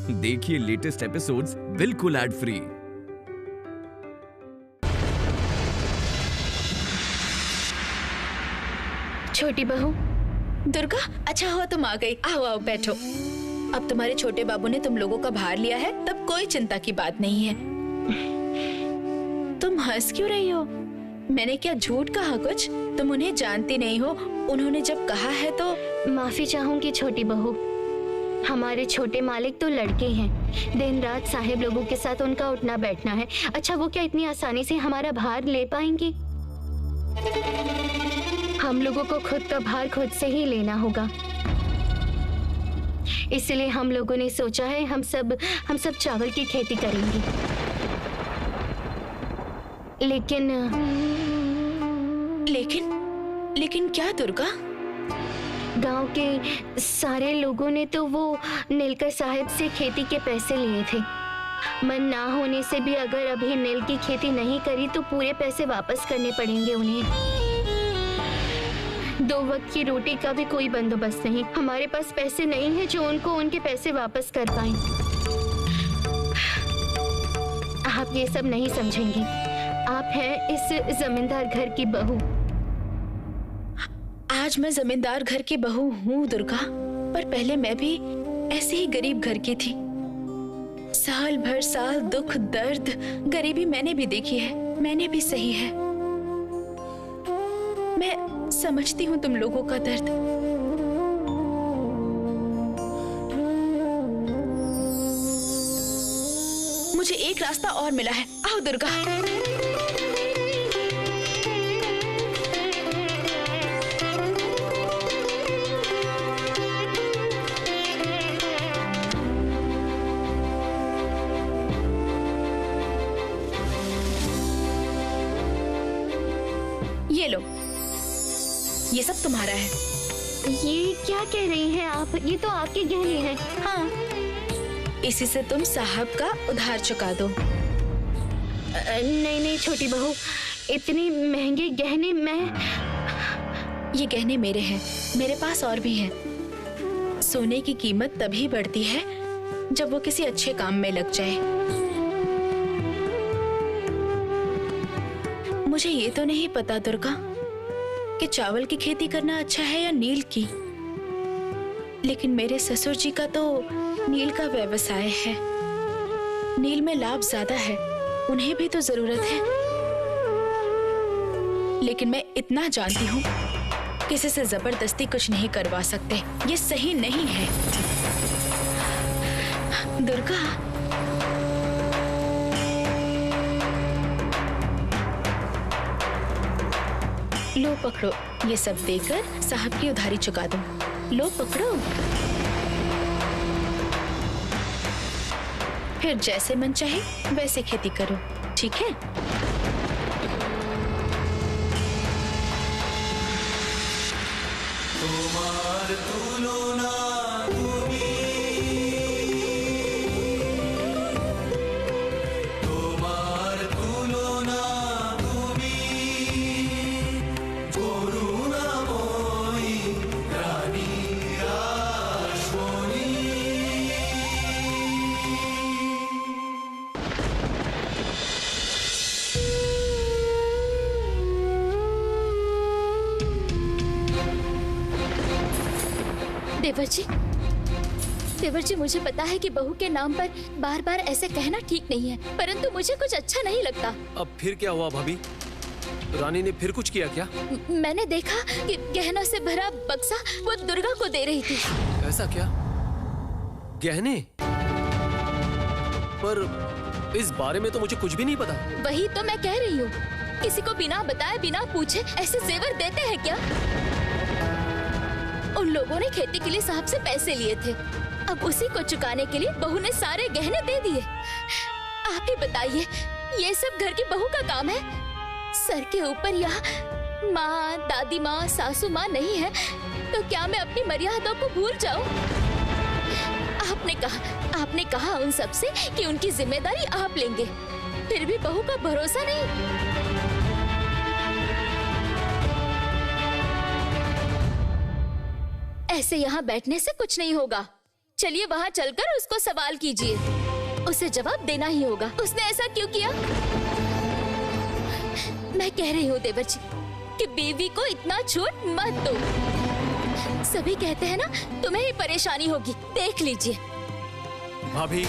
देखिए latest episodes बिल्कुल ad free. छोटी बहू। दुर्गा, अच्छा हुआ तुम आ गई। आओ आओ बैठो। अब तुम्हारे छोटे बाबू ने तुम लोगों का भार लिया है, तब कोई चिंता की बात नहीं है। तुम हंस क्यों रही हो? मैंने क्या झूठ कहा कुछ? तुम उन्हें जानती नहीं हो, उन्होंने जब कहा है तो। माफी चाहूंगी छोटी बहू, हमारे छोटे मालिक तो लड़के हैं, दिन रात साहेब लोगों के साथ उनका उठना बैठना है। अच्छा, वो क्या इतनी आसानी से हमारा भार ले पाएंगे? हम लोगों को खुद का भार खुद से ही लेना होगा। इसलिए हम लोगों ने सोचा है हम सब चावल की खेती करेंगे। लेकिन क्या दुर्गा? गांव के सारे लोगों ने तो वो नीलकर साहब से खेती के पैसे लिए थे। मन ना होने से भी अगर अभी नील की खेती नहीं करी तो पूरे पैसे वापस करने पड़ेंगे उन्हें। 2 वक्त की रोटी का भी कोई बंदोबस्त नहीं। हमारे पास पैसे नहीं है जो उनको उनके पैसे वापस कर पाएं। आप ये सब नहीं समझेंगी। आप हैं इस जमींदार घर की बहू। आज मैं जमींदार घर की बहू हूँ दुर्गा, पर पहले मैं भी ऐसे ही गरीब घर की थी। साल भर साल दुख दर्द गरीबी मैंने भी देखी है, मैंने भी सही है। मैं समझती हूँ तुम लोगों का दर्द। मुझे एक रास्ता और मिला है। आओ दुर्गा। ये लो, ये सब तुम्हारा है। ये क्या कह रही हैं आप? ये तो आपके गहने हैं। हाँ, इसी से तुम साहब का उधार चुका दो। नहीं छोटी बहू, इतने महंगे गहने ये गहने मेरे हैं, मेरे पास और भी हैं। सोने की कीमत तभी बढ़ती है जब वो किसी अच्छे काम में लग जाए। मुझे ये तो नहीं पता दुर्गा कि चावल की खेती करना अच्छा है या नील की, लेकिन मेरे ससुर जी का तो नील का व्यवसाय है। नील में लाभ ज्यादा है, उन्हें भी तो जरूरत है। लेकिन मैं इतना जानती हूँ, किसी से जबरदस्ती कुछ नहीं करवा सकते। ये सही नहीं है दुर्गा। लो पकड़ो, ये सब देकर साहब की उधारी चुका दो। लो पकड़ो, फिर जैसे मन चाहे वैसे खेती करो, ठीक है? देवर जी, मुझे पता है कि बहू के नाम पर बार बार ऐसे कहना ठीक नहीं है, परंतु मुझे कुछ अच्छा नहीं लगता। अब फिर क्या हुआ भाभी? रानी ने फिर कुछ किया क्या? मैंने देखा कि गहनों से भरा बक्सा वो दुर्गा को दे रही थी। ऐसा क्या? गहने? पर इस बारे में तो मुझे कुछ भी नहीं पता। वही तो मैं कह रही हूँ, किसी को बिना बताए बिना पूछे ऐसे जेवर देते हैं क्या? उन लोगों ने खेती के लिए साहब से पैसे लिए थे, अब उसी को चुकाने के लिए बहू ने सारे गहने दे दिए। आप ही बताइए, ये सब घर की बहू का काम है? सर के ऊपर यहाँ माँ, दादी माँ, सासू माँ नहीं है तो क्या मैं अपनी मर्यादा को भूल जाऊं? आपने कहा उन सब से कि उनकी जिम्मेदारी आप लेंगे, फिर भी बहू का भरोसा नहीं। ऐसे यहाँ बैठने से कुछ नहीं होगा, चलिए वहाँ चलकर उसको सवाल कीजिए, उसे जवाब देना ही होगा। उसने ऐसा क्यों किया? मैं कह रही हूँ देवर जी कि बीवी को इतना छूट मत दो। सभी कहते हैं ना तुम्हें ही परेशानी होगी, देख लीजिए। भाभी,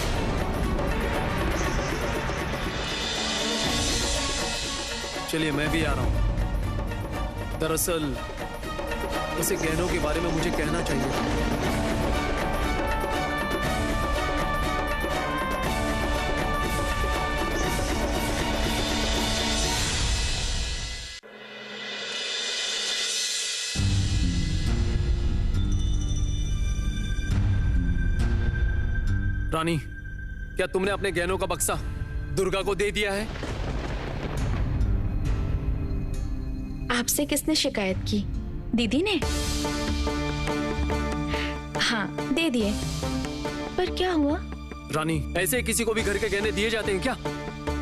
चलिए मैं भी आ रहा हूँ। दरअसल उसे गहनों के बारे में मुझे कहना चाहिए। रानी, क्या तुमने अपने गहनों का बक्सा दुर्गा को दे दिया है? आपसे किसने शिकायत की? दीदी ने? हाँ, दे दिए। पर क्या हुआ? रानी, ऐसे किसी को भी घर के गहने दिए जाते हैं क्या?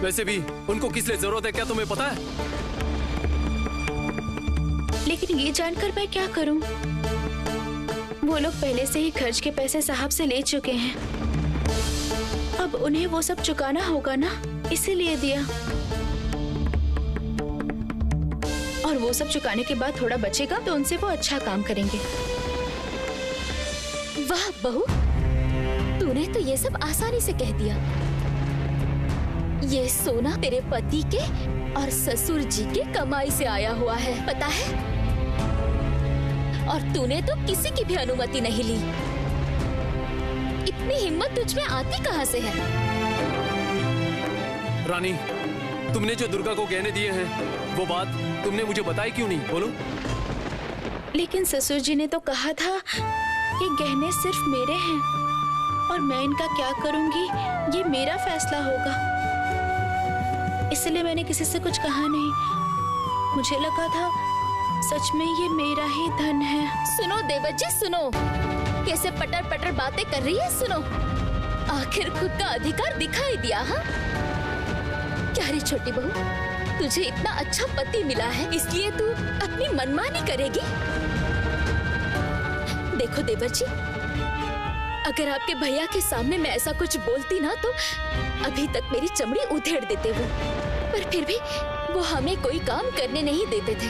वैसे भी उनको किस लिए जरूरत है, क्या तुम्हें पता है? लेकिन ये जानकर मैं क्या करूं? वो लोग पहले से ही खर्च के पैसे साहब से ले चुके हैं। अब उन्हें वो सब चुकाना होगा ना, इसीलिए दिया। और वो सब चुकाने के बाद थोड़ा बचेगा तो उनसे वो अच्छा काम करेंगे। वाह बहू, तूने तो ये सब आसानी से कह दिया। ये सोना तेरे पति के और ससुर जी की कमाई से आया हुआ है, पता है? और तूने तो किसी की भी अनुमति नहीं ली। इतनी हिम्मत तुझ में आती कहाँ से है? रानी, तुमने जो दुर्गा को गहने दिए हैं, वो बात तुमने मुझे बताई क्यों नहीं? बोलो। लेकिन ससुर जी ने तो कहा था कि गहने सिर्फ मेरे हैं और मैं इनका क्या करूंगी ये मेरा फैसला होगा। इसलिए मैंने किसी से कुछ कहा नहीं। मुझे लगा था सच में ये मेरा ही धन है। सुनो देवर जी, सुनो, कैसे पटर पटर बातें कर रही है। सुनो, आखिर खुद का अधिकार दिखाई दिया। हाँ, क्या रे छोटी बहू, तुझे इतना अच्छा पति मिला है, इसलिए तू अपनी मनमानी करेगी? देखो देवर जी, अगर आपके भैया के सामने मैं ऐसा कुछ बोलती ना तो अभी तक मेरी चमड़ी उधेड़ देते वो। पर फिर भी वो हमें कोई काम करने नहीं देते थे।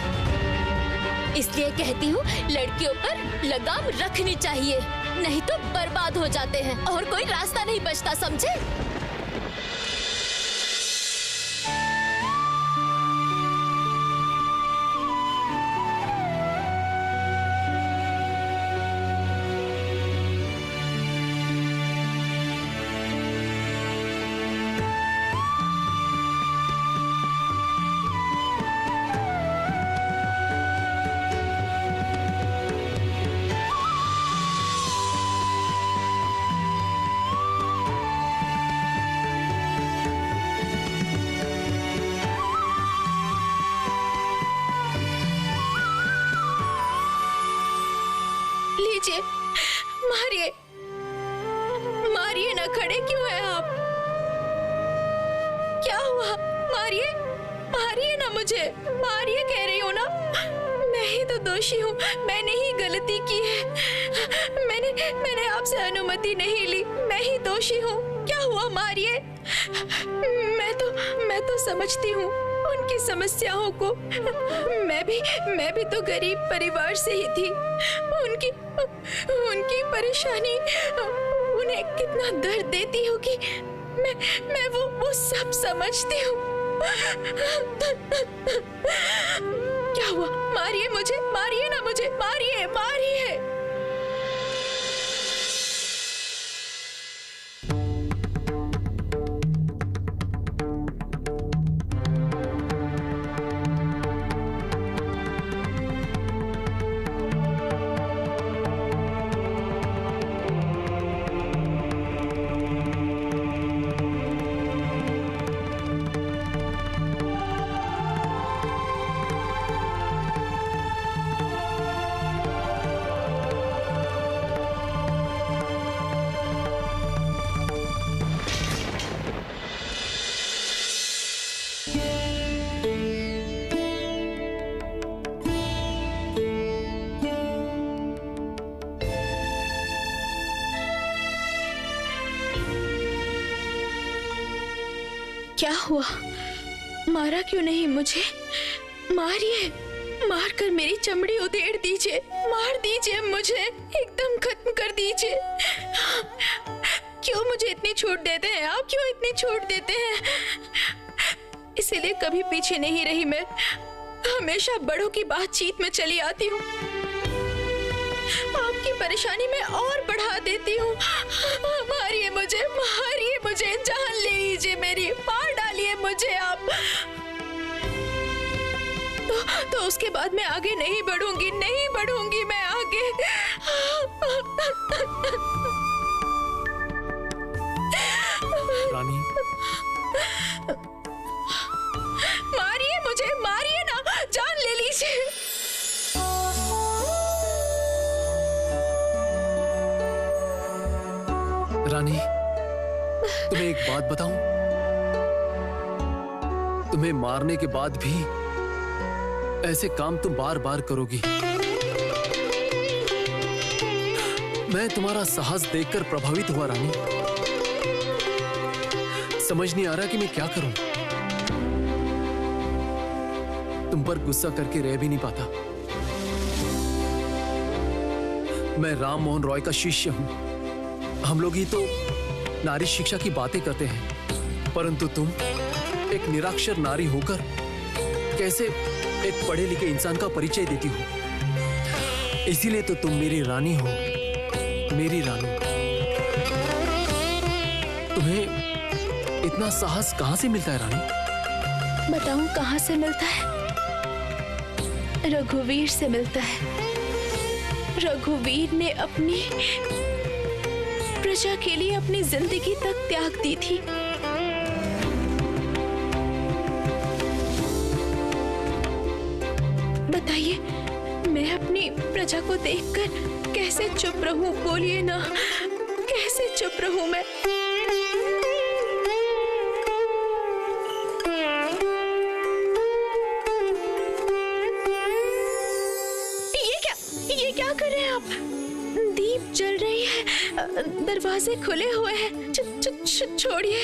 इसलिए कहती हूँ, लड़कियों पर लगाम रखनी चाहिए, नहीं तो बर्बाद हो जाते हैं और कोई रास्ता नहीं बचता, समझे? लीजिए, मारिए, मारिए ना। खड़े क्यों हैं आप? क्या हुआ? मारिए, मारिए ना मुझे, मारिए कह रही हूँ ना। मैं ही तो दोषी हूँ, मैंने ही गलती की है। मैंने आपसे अनुमति नहीं ली, मैं ही दोषी हूँ। क्या हुआ? मारिए। मैं तो समझती हूँ उनकी समस्याओं को। मैं भी तो गरीब परिवार से ही थी। उनकी परेशानी उन्हें कितना दर्द देती होगी, मैं वो सब समझती हूँ। क्या हुआ? मारिए मुझे, मारिए ना मुझे, मारिए, मारिए। क्या हुआ? मारा क्यों नहीं मुझे? मारिए, मारकर मेरी चमड़ी उधेड़ दीजिए, मार दीजिए मुझे, एकदम खत्म कर दीजिए। क्यों मुझे इतनी छूट देते हैं आप? क्यों इतनी छूट देते हैं? इसीलिए कभी पीछे नहीं रही मैं, हमेशा बड़ों की बातचीत में चली आती हूँ, आपकी परेशानी में और बढ़ा देती हूँ। मारिए मुझे, मारिए मुझे, जान ले लीजिए मेरी, मार डालिए मुझे आप। तो उसके बाद मैं आगे नहीं बढ़ूंगी, नहीं बढ़ूंगी मैं आगे। रानी, मारिए मुझे, मारिए ना, जान ले लीजिए। रानी, तुम्हें एक बात बताऊं? तुम्हें मारने के बाद भी ऐसे काम तुम बार बार करोगी। मैं तुम्हारा साहस देखकर प्रभावित हुआ रानी। समझ नहीं आ रहा कि मैं क्या करूं। तुम पर गुस्सा करके रह भी नहीं पाता। मैं राम मोहन रॉय का शिष्य हूं। हम लोग ही तो नारी शिक्षा की बातें करते हैं, परंतु तुम एक निरक्षर नारी होकर कैसे एक पढ़े लिखे इंसान का परिचय देती हो। इसीलिए तो तुम मेरी रानी हो, मेरी रानी। तुम्हें इतना साहस कहां से मिलता है रानी? बताऊं कहां से मिलता है? रघुवीर से मिलता है। रघुवीर ने अपनी प्रजा के लिए अपनी जिंदगी तक त्याग दी थी। बताइए, मैं अपनी प्रजा को देखकर कैसे चुप रहूं? बोलिए ना, कैसे चुप रहूं मैं? ये क्या कर रहे हैं आप? दीप जल रही है, दरवाजे खुले हुए हैं, छोड़िए।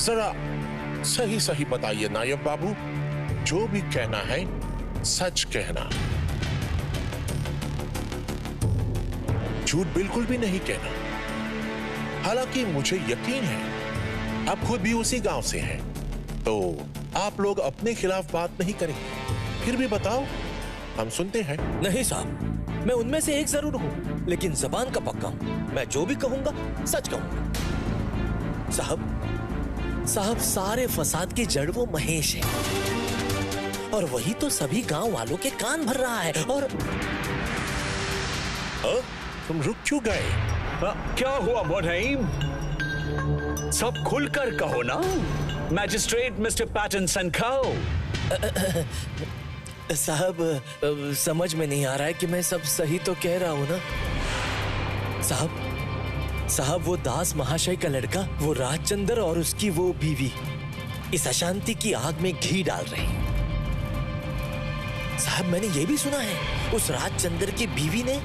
जरा सही सही बताइए नायब बाबू, जो भी कहना है सच कहना, झूठ बिल्कुल भी नहीं कहना। हालांकि मुझे यकीन है आप खुद भी उसी गांव से हैं, तो आप लोग अपने खिलाफ बात नहीं करेंगे। फिर भी बताओ, हम सुनते हैं। नहीं साहब, मैं उनमें से एक जरूर हूं, लेकिन जबान का पक्का हूं। मैं जो भी कहूंगा सच कहूंगा। साहब सारे फसाद की जड़ वो महेश है, और वही तो सभी गांव वालों के कान भर रहा है। और तुम रुक क्यों गए? क्या हुआ मोहन? सब खुलकर कहो ना, मैजिस्ट्रेट मिस्टर पैटिनसन खाओ। साहब, समझ में नहीं आ रहा है कि मैं सब सही तो कह रहा हूँ ना। साहब, वो दास महाशय का लड़का, वो राजचंद्र और उसकी वो बीवी इस अशांति की आग में घी डाल रहे हैं। साहब, मैंने ये भी सुना है उस राजचंद्र की बीवी ने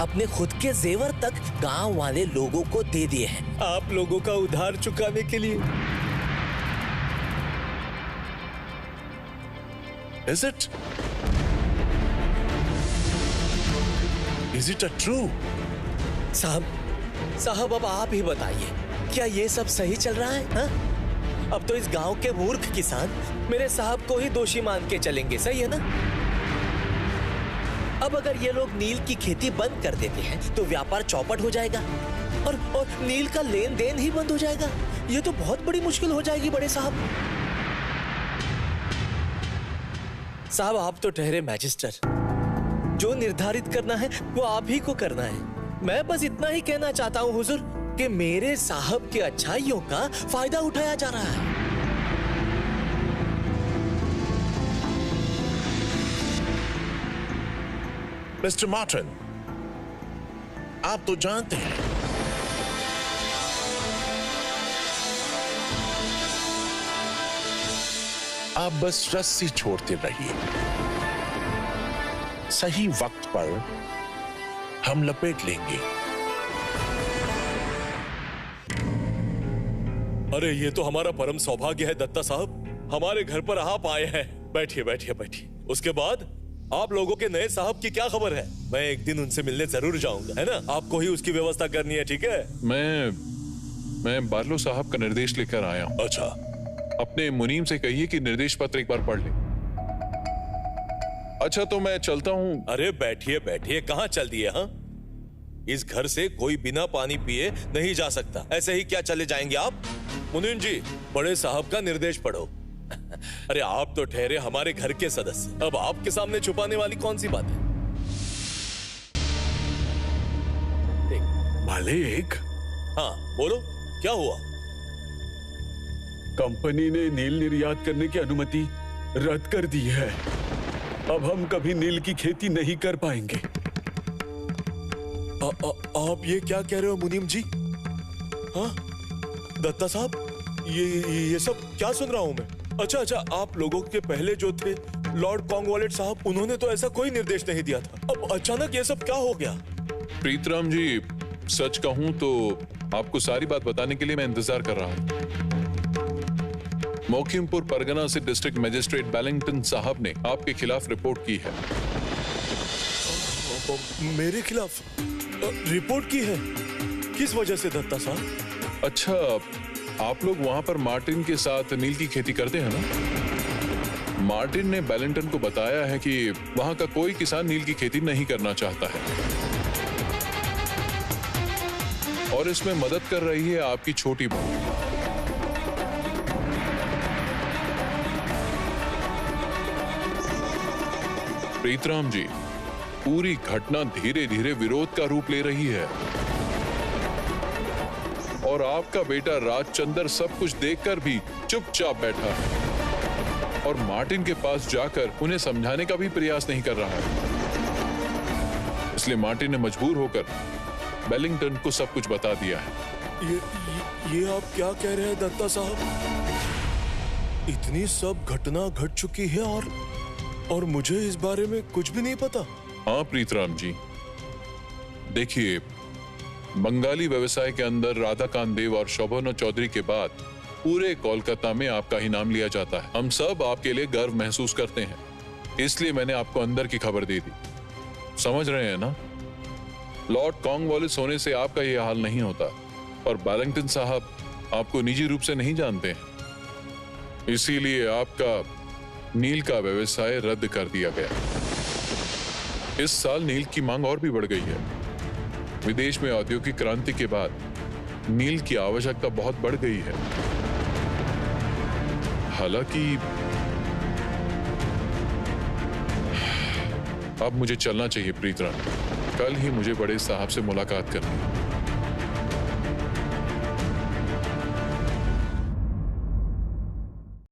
अपने खुद के जेवर तक गांव वाले लोगों को दे दिए हैं, आप लोगों का उधार चुकाने के लिए। Is it? Is it a true? साहब अब आप ही बताइए, क्या ये सब सही चल रहा है? हा? अब तो इस गांव के मूर्ख किसान मेरे साहब को ही दोषी मान के चलेंगे, सही है ना? अब अगर ये लोग नील की खेती बंद कर देते हैं तो व्यापार चौपट हो जाएगा और नील का लेन देन ही बंद हो जाएगा। ये तो बहुत बड़ी मुश्किल हो जाएगी बड़े साहब। साहब, आप तो ठहरे मैजिस्टर, जो निर्धारित करना है वो आप ही को करना है। मैं बस इतना ही कहना चाहता हूँ हुजूर कि मेरे साहब के अच्छाइयों का फायदा उठाया जा रहा है। मिस्टर मार्टिन, आप तो जानते हैं आप बस रस्सी छोड़ते रहिए, सही वक्त पर हम लपेट लेंगे। अरे ये तो हमारा परम सौभाग्य है दत्ता साहब, हमारे घर पर आप आए हैं। बैठिए बैठिए बैठिए। उसके बाद आप लोगों के नए साहब की क्या खबर है? मैं एक दिन उनसे मिलने जरूर जाऊंगा, है ना? आपको ही उसकी व्यवस्था करनी है, ठीक है? मैं बार्लो साहब का निर्देश लेकर आया हूँ। अच्छा, अपने मुनीम से कहिए कि निर्देश पत्र एक बार पढ़ ले। अच्छा, तो मैं चलता हूँ। अरे बैठिए बैठिए, कहाँ चल दिए? हाँ, इस घर से कोई बिना पानी पिए नहीं जा सकता। ऐसे ही क्या चले जाएंगे आप? मुनीम जी, बड़े साहब का निर्देश पढ़ो। अरे आप तो ठहरे हमारे घर के सदस्य, अब आपके सामने छुपाने वाली कौन सी बात है? मालिक। हाँ बोलो, क्या हुआ? कंपनी ने नील निर्यात करने की अनुमति रद्द कर दी है। अब हम कभी नील की खेती नहीं कर पाएंगे। आप ये क्या कह रहे हो मुनीम जी? हाँ दत्ता साहब, ये सब क्या सुन रहा हूं मैं? अच्छा, आप लोगों के पहले जो थे लॉर्ड कॉर्नवालिस साहब, उन्होंने तो ऐसा कोई निर्देश नहीं दिया था। अब अचानक ये सब क्या हो गया? प्रीतराम जी, सच कहूं तो आपको सारी बात बताने के लिए मैं इंतजार कर रहा हूं। मोखिमपुर परगना से डिस्ट्रिक्ट मजिस्ट्रेट बैलिंगटन साहब ने आपके खिलाफ रिपोर्ट की है। मेरे खिलाफ रिपोर्ट की है? किस वजह से दत्ता साहब? अच्छा, आप लोग वहां पर मार्टिन के साथ नील की खेती करते हैं ना? मार्टिन ने बैलिंगटन को बताया है कि वहां का कोई किसान नील की खेती नहीं करना चाहता है और इसमें मदद कर रही है आपकी छोटी बहू। प्रीतराम जी, पूरी घटना धीरे धीरे विरोध का रूप ले रही है और आपका बेटा राजचंद्र सब कुछ देखकर भी चुपचाप बैठा है और मार्टिन के पास जाकर उन्हें समझाने का भी प्रयास नहीं कर रहा है। इसलिए मार्टिन ने मजबूर होकर बेलिंगटन को सब कुछ बता दिया है। ये आप क्या कह रहे हैं दत्ता साहब? इतनी सब घटना घट चुकी है और मुझे इस बारे में कुछ भी नहीं पता। हाँ प्रीतराम जी, देखिए, बंगाली व्यवसाय के अंदर राधाकांत देव और शोभना चौधरी के बाद पूरे कोलकाता में आपका ही नाम लिया जाता है। हम सब आपके लिए गर्व महसूस करते हैं, इसलिए मैंने आपको अंदर की खबर दे दी। समझ रहे हैं ना? लॉर्ड कॉर्नवालिस होने से आपका यह हाल नहीं होता और बैलिंगटन साहब आपको निजी रूप से नहीं जानते हैं, इसीलिए आपका नील का व्यवसाय रद्द कर दिया गया। इस साल नील की मांग और भी बढ़ गई है। विदेश में औद्योगिक क्रांति के बाद नील की आवश्यकता बहुत बढ़ गई है। हालांकि अब मुझे चलना चाहिए प्रीतराम, कल ही मुझे बड़े साहब से मुलाकात करनी है।